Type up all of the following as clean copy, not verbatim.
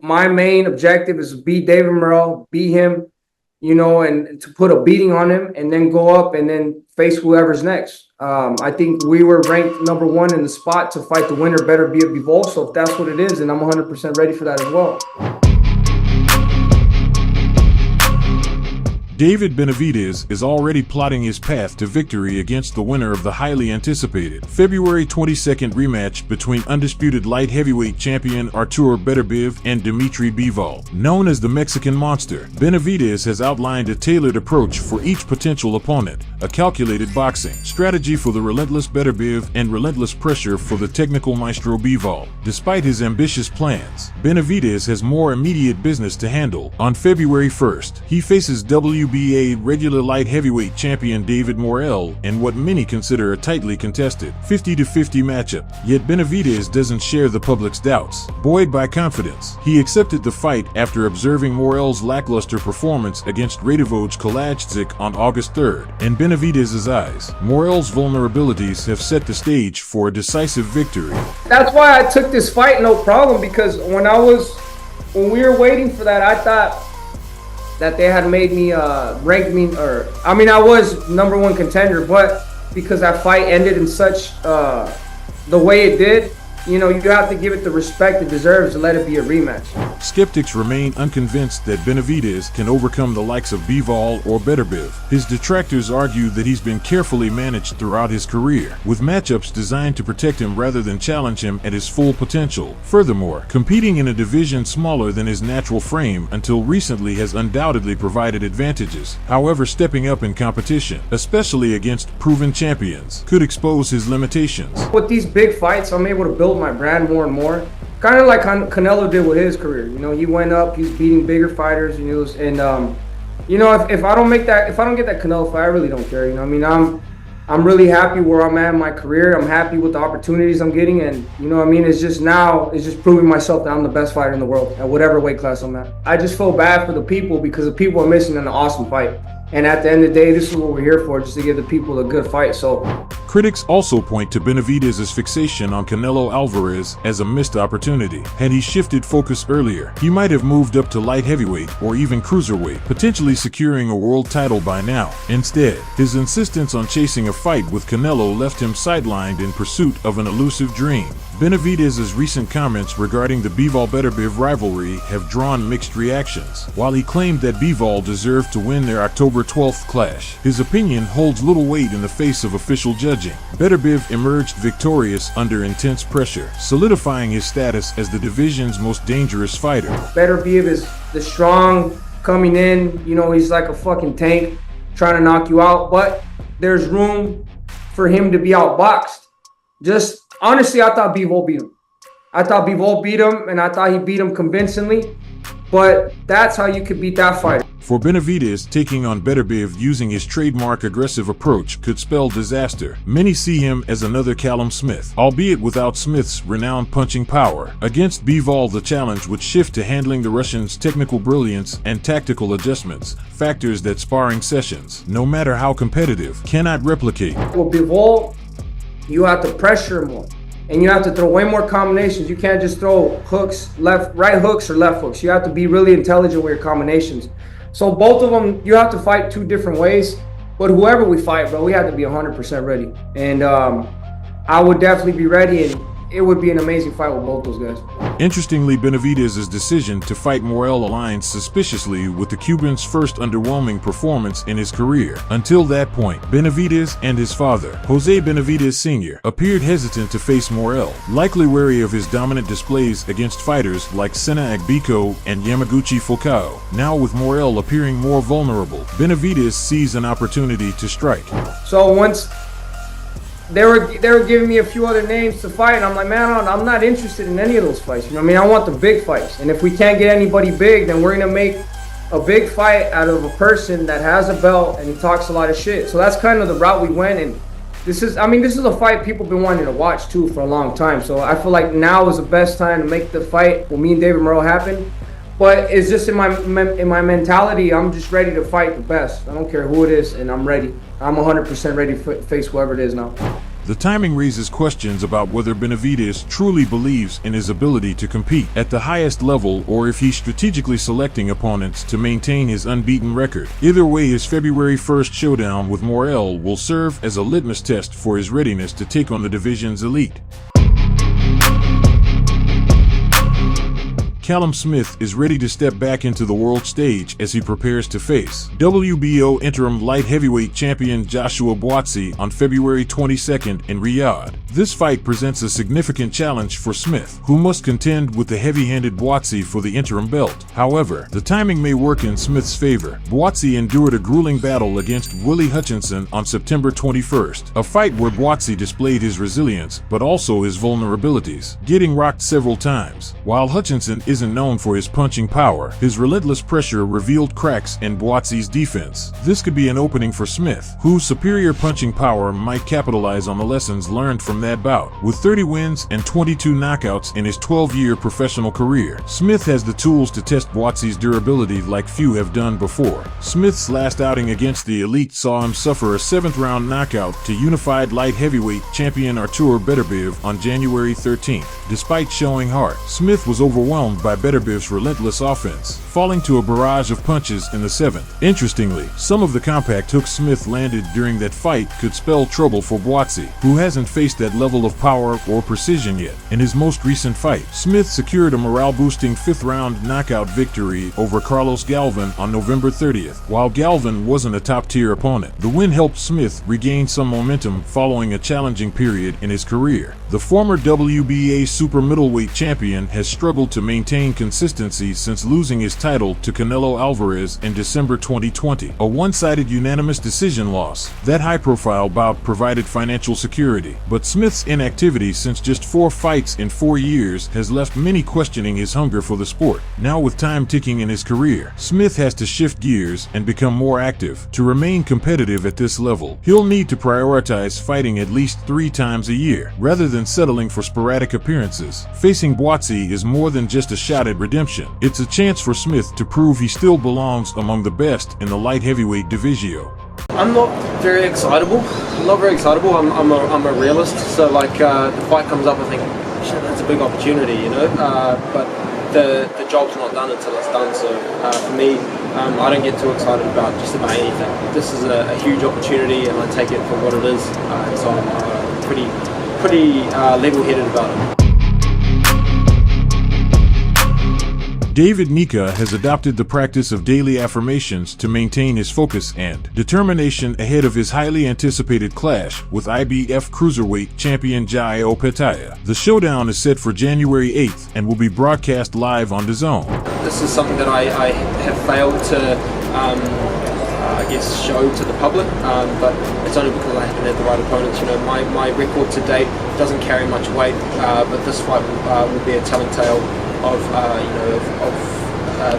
my main objective is to beat David Morrell, beat him, and to put a beating on him, and then go up and then face whoever's next. I think we were ranked #1 in the spot to fight the winner, Beterbiev Bivol. So if that's what it is, then I'm 100% ready for that as well. David Benavidez is already plotting his path to victory against the winner of the highly anticipated February 22nd rematch between undisputed light heavyweight champion Artur Beterbiev and Dmitry Bivol. Known as the Mexican Monster, Benavidez has outlined a tailored approach for each potential opponent, a calculated boxing strategy for the relentless Beterbiev and relentless pressure for the technical maestro Bivol. Despite his ambitious plans, Benavidez has more immediate business to handle. On February 1st, he faces WBA regular light heavyweight champion David Morrell in what many consider a tightly contested 50-50 matchup. Yet Benavidez doesn't share the public's doubts. Buoyed by confidence, he accepted the fight after observing Morrell's lackluster performance against Radivoj Kalajdzic on August 3rd. In Benavidez's eyes, Morrell's vulnerabilities have set the stage for a decisive victory. That's why I took this fight no problem, because when we were waiting for that, I thought that they had made me ranked me, I was #1 contender, but because that fight ended in such the way it did, you have to give it the respect it deserves to let it be a rematch. Skeptics remain unconvinced that Benavidez can overcome the likes of Bivol or Beterbiev. His detractors argue that he's been carefully managed throughout his career, with matchups designed to protect him rather than challenge him at his full potential. Furthermore, competing in a division smaller than his natural frame until recently has undoubtedly provided advantages. However, stepping up in competition, especially against proven champions, could expose his limitations. With these big fights, I'm able to build my brand more and more, kind of like Canelo did with his career. He went up, he's beating bigger fighters, if I don't get that Canelo fight, I really don't care. I'm really happy where I'm at in my career. I'm happy with the opportunities I'm getting, and it's just proving myself that I'm the best fighter in the world at whatever weight class I'm at. I just feel bad for the people, because the people are missing an awesome fight. And at the end of the day, this is what we're here for, just to give the people a good fight. So critics also point to Benavidez's fixation on Canelo Alvarez as a missed opportunity. Had he shifted focus earlier, he might have moved up to light heavyweight or even cruiserweight, potentially securing a world title by now. Instead, his insistence on chasing a fight with Canelo left him sidelined in pursuit of an elusive dream. Benavidez's recent comments regarding the Bivol-Beterbiev rivalry have drawn mixed reactions. While he claimed that Bivol deserved to win their October 12th clash, his opinion holds little weight in the face of official judging. Beterbiev emerged victorious under intense pressure, solidifying his status as the division's most dangerous fighter. Beterbiev is the strong, coming in, he's like a fucking tank trying to knock you out, but there's room for him to be outboxed. Honestly, I thought Bivol beat him. And I thought he beat him convincingly, but that's how you could beat that fighter. For Benavidez, taking on Beterbiev using his trademark aggressive approach could spell disaster. Many see him as another Callum Smith, albeit without Smith's renowned punching power. Against Bivol, the challenge would shift to handling the Russian's technical brilliance and tactical adjustments, factors that sparring sessions, no matter how competitive, cannot replicate. With Bivol, you have to pressure more, and you have to throw way more combinations. You can't just throw hooks, right hooks or left hooks. You have to be really intelligent with your combinations. So both of them, you have to fight two different ways. But whoever we fight, bro, we have to be 100% ready. And I would definitely be ready, and it would be an amazing fight with both those guys. Interestingly, Benavidez's decision to fight Morrell aligns suspiciously with the Cuban's first underwhelming performance in his career. Until that point, Benavidez and his father, Jose Benavidez Sr., appeared hesitant to face Morrell, likely wary of his dominant displays against fighters like Senna Agbiko and Yamaguchi Fukao. Now with Morrell appearing more vulnerable, Benavidez sees an opportunity to strike. So once they were giving me a few other names to fight, and I'm like, man, I'm not interested in any of those fights. I want the big fights. And if we can't get anybody big, then we're gonna make a big fight out of a person that has a belt and he talks a lot of shit. So that's kind of the route we went. And this is a fight people have been wanting to watch too for a long time. So I feel like now is the best time to make the fight with me and David Morrell happen. But it's just in my mentality, I'm just ready to fight the best. I don't care who it is, and I'm ready. I'm 100% ready to face whoever it is now. The timing raises questions about whether Benavidez truly believes in his ability to compete at the highest level or if he's strategically selecting opponents to maintain his unbeaten record. Either way, his February 1st showdown with Morrell will serve as a litmus test for his readiness to take on the division's elite. Callum Smith is ready to step back into the world stage as he prepares to face WBO interim light heavyweight champion Joshua Buatsi on February 22nd in Riyadh. This fight presents a significant challenge for Smith, who must contend with the heavy-handed Buatsi for the interim belt. However, the timing may work in Smith's favor. Buatsi endured a grueling battle against Willie Hutchinson on September 21st, a fight where Buatsi displayed his resilience but also his vulnerabilities, getting rocked several times. While Hutchinson isn't known for his punching power, his relentless pressure revealed cracks in Buatsi's defense. This could be an opening for Smith, whose superior punching power might capitalize on the lessons learned from that bout. With 30 wins and 22 knockouts in his 12-year professional career, Smith has the tools to test Buatsi's durability like few have done before. Smith's last outing against the elite saw him suffer a 7th-round knockout to unified light heavyweight champion Artur Beterbiev on January 13th. Despite showing heart, Smith was overwhelmed by Beterbiev's relentless offense, falling to a barrage of punches in the 7th. Interestingly, some of the compact hooks Smith landed during that fight could spell trouble for Buatsi, who hasn't faced that level of power or precision yet. In his most recent fight, Smith secured a morale-boosting 5th-round knockout victory over Carlos Galvin on November 30th. While Galvin wasn't a top-tier opponent, the win helped Smith regain some momentum following a challenging period in his career. The former WBA super middleweight champion has struggled to maintain consistency since losing his title to Canelo Alvarez in December 2020, a one-sided unanimous decision loss. That high-profile bout provided financial security, but Smith's inactivity since just 4 fights in 4 years has left many questioning his hunger for the sport. Now, with time ticking in his career, Smith has to shift gears and become more active. To remain competitive at this level, he'll need to prioritize fighting at least 3 times a year, rather than settling for sporadic appearances. Facing Buatsi is more than just a shot at redemption. It's a chance for Smith to prove he still belongs among the best in the light heavyweight division. I'm not very excitable. I'm a realist. So like the fight comes up, I think, shit, that's a big opportunity, you know. But the job's not done until it's done. So for me, I don't get too excited about just about anything. This is a huge opportunity, and I take it for what it is. And so I'm pretty level-headed about it. David Nyika has adopted the practice of daily affirmations to maintain his focus and determination ahead of his highly anticipated clash with IBF cruiserweight champion Jai Opetaia. The showdown is set for January 8th and will be broadcast live on DAZN. This is something that I have failed to, show to the public, but it's only because I haven't had the right opponents. You know, my record to date doesn't carry much weight, but this fight will be a telling tale of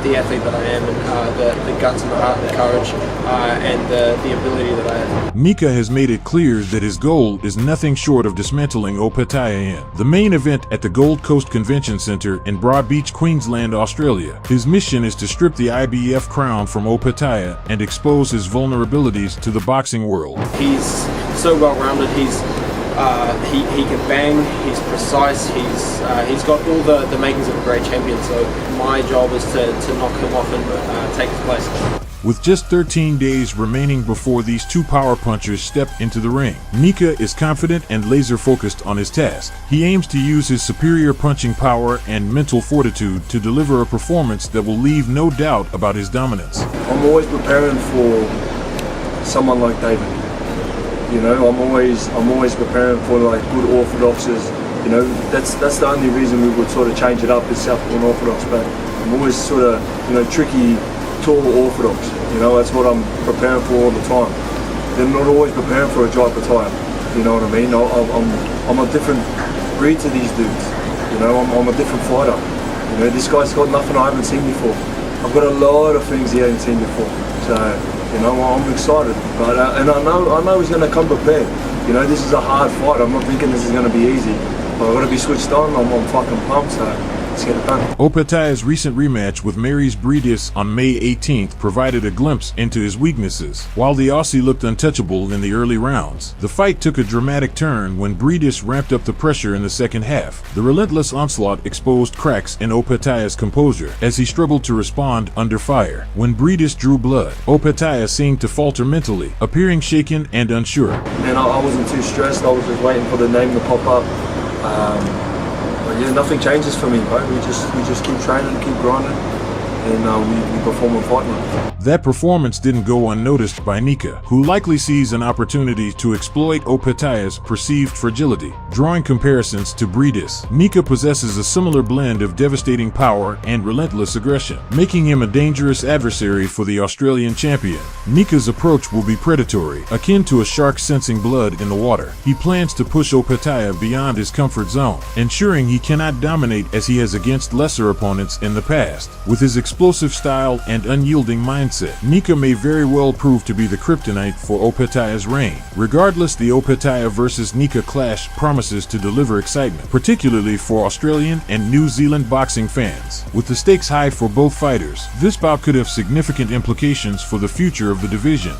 the athlete that I am, and the guts and the heart and the courage and the ability that I have. Nyika has made it clear that his goal is nothing short of dismantling Opetaia in the main event at the Gold Coast Convention Centre in Broadbeach, Queensland, Australia. His mission is to strip the IBF crown from Opetaia and expose his vulnerabilities to the boxing world. He's so well-rounded. He can bang, he's precise, he's got all the makings of a great champion, so my job is to knock him off and take his place. With just 13 days remaining before these 2 power punchers step into the ring, Nyika is confident and laser-focused on his task. He aims to use his superior punching power and mental fortitude to deliver a performance that will leave no doubt about his dominance. I'm always preparing for someone like David. You know, I'm always preparing for like good orthodoxes. You know, that's the only reason we would sort of change it up as Southpaw and Orthodox. But I'm always sort of, you know, tricky, tall Orthodox. You know, that's what I'm preparing for all the time. They're not always preparing for a Jai Opetaia. You know what I mean? I'm a different breed to these dudes. You know, I'm a different fighter. You know, this guy's got nothing I haven't seen before. I've got a lot of things he hasn't seen before. So, you know, I'm excited, but and I know he's going to come prepared. You know, this is a hard fight. I'm not thinking this is going to be easy, but I've got to be switched on. I'm fucking pumped. So, let's get it done. Opetaia's recent rematch with Benavidez on May 18th provided a glimpse into his weaknesses. While the Aussie looked untouchable in the early rounds, the fight took a dramatic turn when Benavidez ramped up the pressure in the second half. The relentless onslaught exposed cracks in Opetaia's composure as he struggled to respond under fire. When Benavidez drew blood, Opetaia seemed to falter mentally, appearing shaken and unsure. Man, I wasn't too stressed. I was just waiting for the name to pop up. But yeah, nothing changes for me, bro. We just keep training, keep grinding, and we perform and fight now. That performance didn't go unnoticed by Nyika, who likely sees an opportunity to exploit Opetaia's perceived fragility. Drawing comparisons to Benavidez, Nyika possesses a similar blend of devastating power and relentless aggression, making him a dangerous adversary for the Australian champion. Nyika's approach will be predatory, akin to a shark sensing blood in the water. He plans to push Opetaia beyond his comfort zone, ensuring he cannot dominate as he has against lesser opponents in the past. With his explosive style and unyielding mindset, Nyika may very well prove to be the kryptonite for Opetaia's reign. Regardless, the Opetaia versus Nyika clash promises to deliver excitement, particularly for Australian and New Zealand boxing fans. With the stakes high for both fighters, this bout could have significant implications for the future of the division.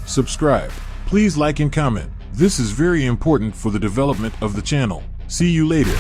Subscribe. Please like and comment. This is very important for the development of the channel. See you later.